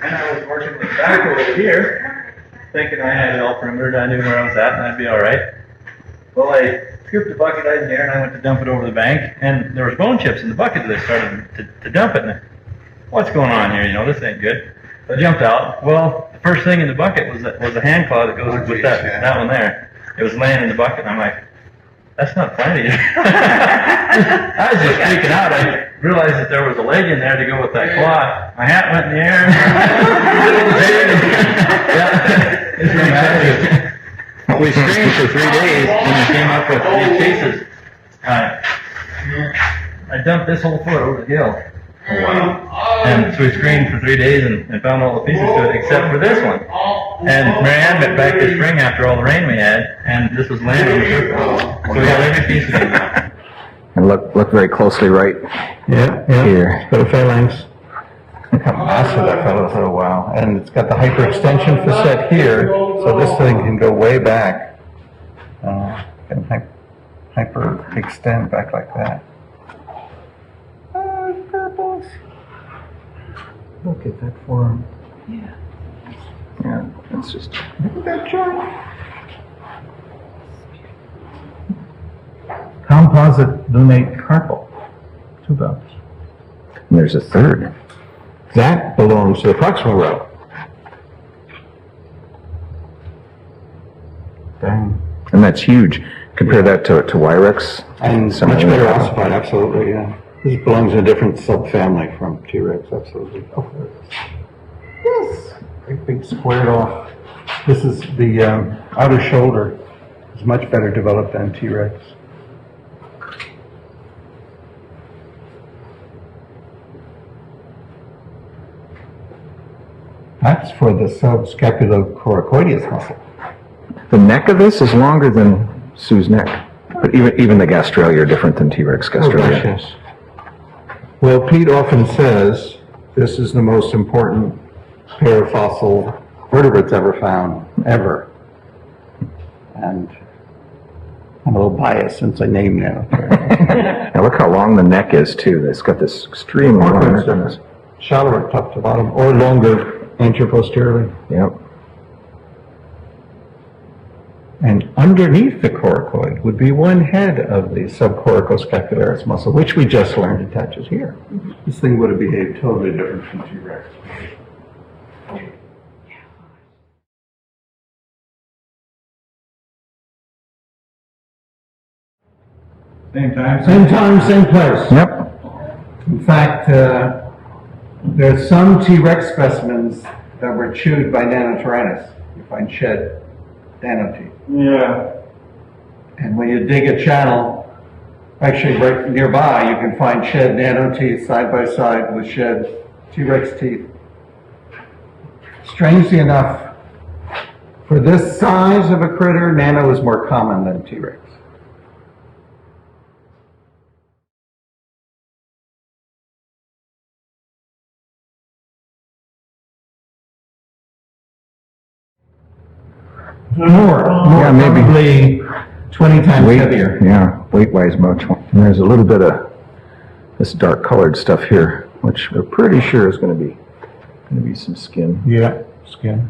And I was working with Bakker over here, thinking I had it all perimetered, I knew where I was at, and I'd be all right. Well, I scooped the bucket out in here, and I went to dump it over the bank, and there was bone chips in the bucket that I started to dump it. And what's going on here? You know, this ain't good. So I jumped out. Well, the first thing in the bucket was a hand claw that goes with that one there. It was laying in the bucket, and I'm like, that's not funny. I was just freaking out. I realized that there was a leg in there to go with that claw. My hat went in the air. Yeah, it's really we screamed for 3 days, and we came up with these cases. I dumped this whole foot over the hill. Oh, wow. And so we screened for 3 days and found all the pieces to it except for this one. And Marianne went back this spring after all the rain we had, and this was laying on the surface. So we got every piece of it. And look very closely right here. Got a phalanx. Look how massive that fellow is. Oh, wow. And it's got the hyperextension facet here, so this thing can go way back. Can hyper extend back like that. Oh, purples. Look at that form. Yeah, that's just... Look at that chart. Composite lunate carpal. 2 bells. And there's a third. That belongs to the proximal row. Dang. And that's huge. Compare that to Wyrex. And much better ossified, absolutely, yeah. This belongs in a different subfamily from T-Rex, absolutely. Oh, there it is. Yes! Great big squared off. This is the outer shoulder. It's much better developed than T-Rex. That's for the subscapulocoracoideus muscle. The neck of this is longer than Sue's neck. But even the gastralia are different than T-Rex gastralia. Oh, gosh, yes. Well, Pete often says this is the most important pair of fossil vertebrates ever found, ever. And I'm a little biased since I named them. Now look how long the neck is, too. It's got this extreme long. Shallower top to bottom, or longer anteroposteriorly. Yep. And underneath the coracoid would be one head of the subcoricoscapularis muscle, which we just learned attaches here. This thing would have behaved totally different from T-Rex. Same time? Same time, same place. Yep. In fact, there's some T-Rex specimens that were chewed by Nanotyrannus. You find shed nanoteeth. Yeah. And when you dig a channel, actually right nearby, you can find shed nanoteeth side by side with shed T-Rex teeth. Strangely enough, for this size of a critter, nano is more common than T-Rex. More, Yeah, maybe. probably 20 times Weight, heavier. yeah, weight-wise much. And there's a little bit of this dark-colored stuff here, which we're pretty sure is going to be some skin. Yeah, skin.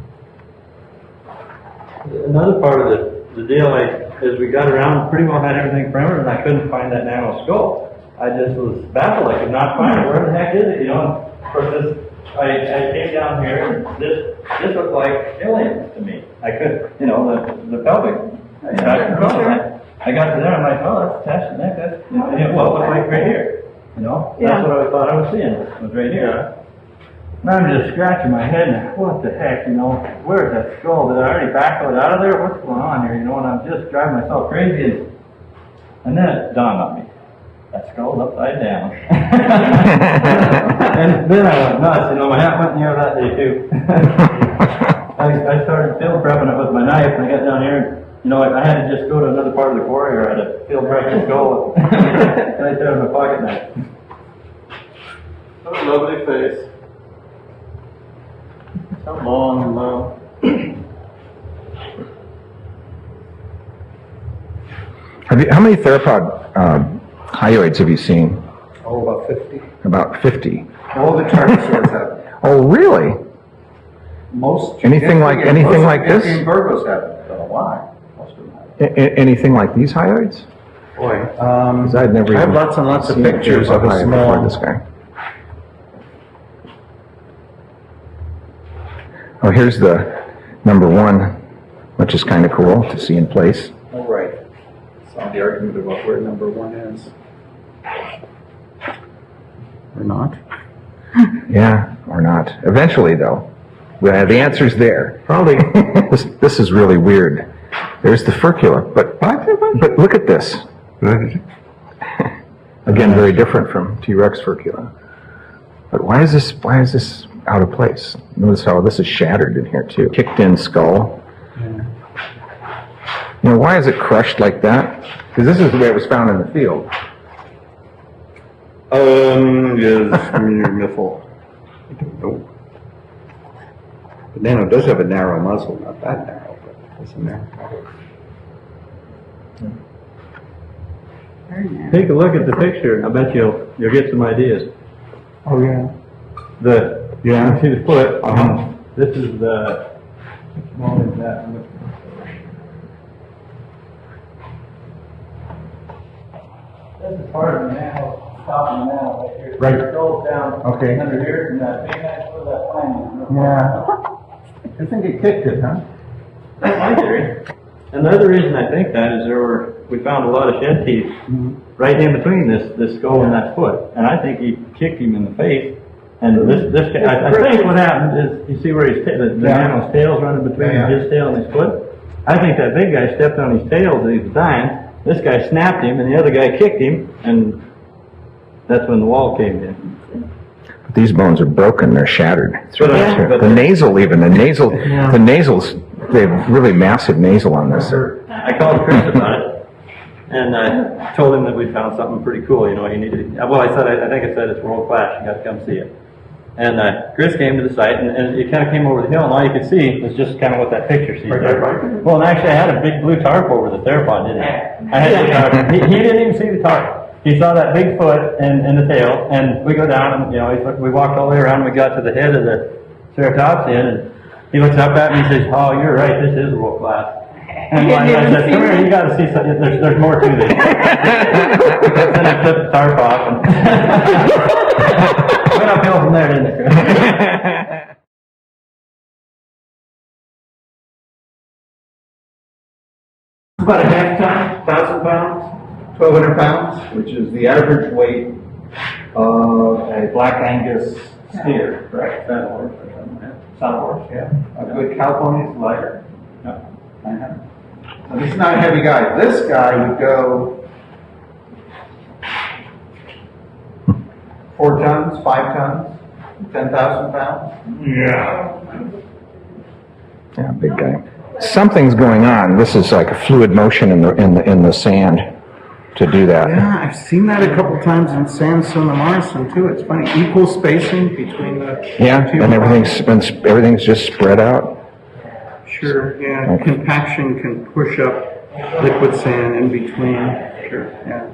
Another part of the deal, as we got around, pretty well had everything perimeter, and I couldn't find that nano skull. I just was baffled. I could not find it. Where the heck is it? You know, of course, I came down here, and this looked like aliens to me. I could, you know, the pelvic. I got to there, I'm like, oh, that's attached to the neck. That's, you know, well, it looked like right here. You know, that's what I thought I was seeing, was right here. And I'm just scratching my head, and what the heck, you know, where's that skull? Did I already backload out of there? What's going on here? You know, and I'm just driving myself crazy. And then it dawned on me. That skull's upside down. And then I went nuts, you know, my hat went in the air that day too. I started field prepping it with my knife, and I got down here, and, you know, I had to just go to another part of the quarry, or I had to field prep the skull, and I started my pocket knife. What a lovely face. So long and low. How many theropod hyoids have you seen? Oh, about 50. About 50. All the tardisaurs have. Oh, really? Most. Anything like this? Virgos have, don't know why, most of them have. Anything like these hyoids? Boy, 'Cause I'd never I have even lots and lots of seen pictures of a hyoid small. before this guy. Oh, here's the number 1, which is kind of cool to see in place. Oh, right. Saw the argument about where number 1 is. Or not. Yeah, or not. Eventually, though. Well, the answer's there. Probably, This is really weird. There's the furcula, but look at this. Again, very different from T-Rex furcula. But why is this out of place? Notice how this is shattered in here too. Kicked in skull. You know, why is it crushed like that? Because this is the way it was found in the field. Yes, missile. Nope. The nano does have a narrow muzzle, not that narrow, but it's a narrow. take a look at the picture, I bet you'll get some ideas. Oh, yeah. You see the foot? Uh-huh. This is the, which bone is that? This is part of the mantle, top of the mantle right here. Right. It goes down Okay. under here, and that big nice little that flange. Yeah. I think it kicked it, huh? That's my theory. And the other reason I think that is we found a lot of shed teeth right in between this skull and that foot. And I think he kicked him in the face. And this guy, I think what happened is, you see where the animal's tail's running between his tail and his foot? I think that big guy stepped on his tail as he was dying. This guy snapped him, and the other guy kicked him, and that's when the wall caved in. But these bones are broken, they're shattered. But The nasals, they have really massive nasal on this. I called Chris about it, and I told him that we found something pretty cool, you needed, well, I think I said it's world class, you got to come see it. And Chris came to the site, and it kind of came over the hill, and all you could see was just kind of what that picture sees there. Well, and actually, I had a big blue tarp over the theropod, didn't I? I had the tarp. He didn't even see the tarp. He saw that big foot and the tail, and we go down, and we walked all the way around, and we got to the head of the ceratopsian, and he looks up at me and says, "Oh, you're right, this is world class." And I said, "Come here, you got to see something. There's more to this." Then I flipped the tarp off, and went uphill from there, didn't it? About a half ton, 1,000 pounds, 1,200 pounds, which is the average weight of a Black Angus steer, correct? Fat horse or something like that. Sound horse, yeah. A good cow pony is lighter. Yeah. So this is not a heavy guy. This guy would go 4 tons, 5 tons, 10,000 pounds. Yeah, big guy. Something's going on. This is like a fluid motion in the sand to do that. Yeah, I've seen that a couple times in sandstone and Larson too. It's funny, equal spacing between the Yeah, two and everything's just spread out. Sure, yeah. Compaction can push up liquid sand in between. Sure, yeah.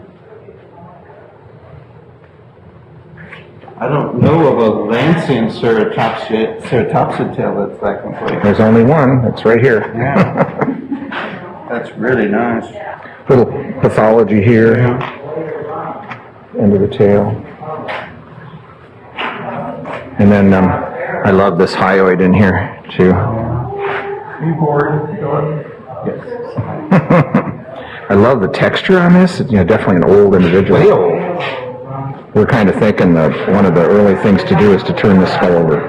I don't know of a Lancian ceratopsid tail that's that complete. There's only one. It's right here. Yeah. That's really nice. Little pathology here, Yeah. end of the tail. And then I love this hyoid in here too. You bored? Yes. I love the texture on this. It's, definitely an old individual. We're kind of thinking that one of the early things to do is to turn this skull over.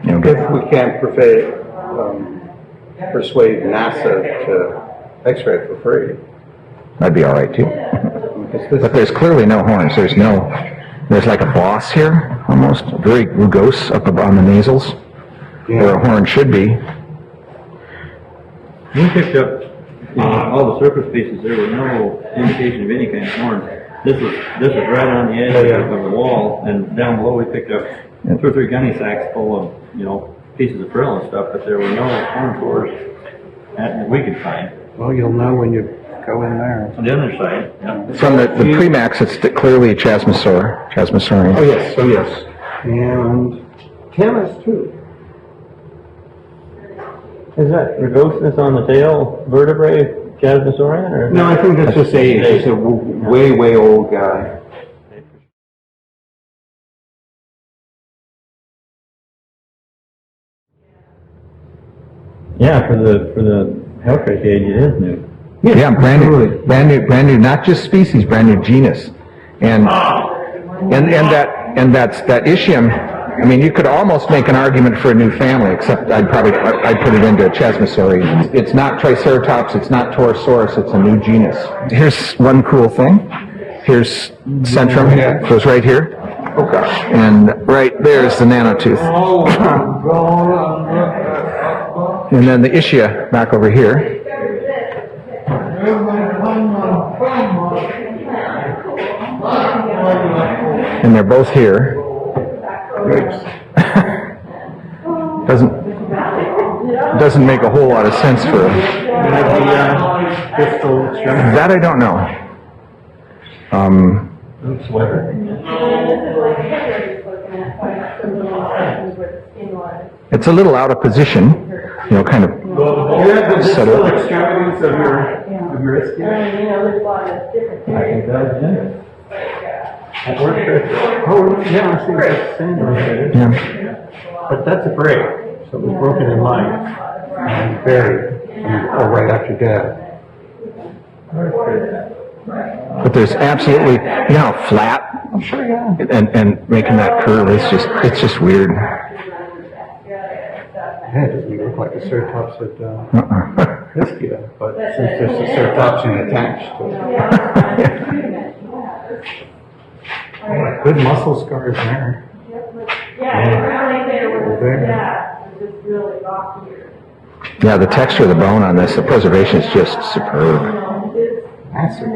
If we can't persuade NASA to X-ray for free. That'd be all right too. But there's clearly no horns. There's like a boss here, almost very rugose up on the nasals, where a horn should be. We picked up all the surface pieces. There were no indication of any kind of horns. This is right on the edge of the wall, and down below we picked up 2 or 3 gunny sacks full of pieces of frill and stuff, but there were no horn cores that we could find. Well, you'll know when you go in there. On the other side, yeah. From the premax, it's clearly Chasmosaurian. Oh yes. And chemist too. Is that rugoseness on the tail vertebrae, Chasmosaurian, or? No, I think that's just age. He's a way, way old guy. Yeah, for the Hellfish age, it is new. Yeah, brand new, not just species, brand new genus. And that ischium, I mean, you could almost make an argument for a new family, except I'd put it into Chasmosaurian. It's not Triceratops, it's not Torosaurus, it's a new genus. Here's one cool thing. Here's Centrum, goes right here. Oh gosh. And right there's the nanotooth. And then the ischia back over here. And they're both here. Doesn't make a whole lot of sense for that. I don't know. It's a little out of position, you know, kind of set up. Extremities of your ischia. I think that's it. Oh, yeah, I see that sand. Yeah. But that's a break, so it was broken in life and buried, or right after death. But there's absolutely, you know, how flat I'm sure, yeah. and making that curve, it's just weird. Yeah, it doesn't look like a Ceratops at ischia, but since there's a Ceratopsian attached to it. Good muscle scars there. Yeah, the texture of the bone on this, the preservation is just superb. Massive.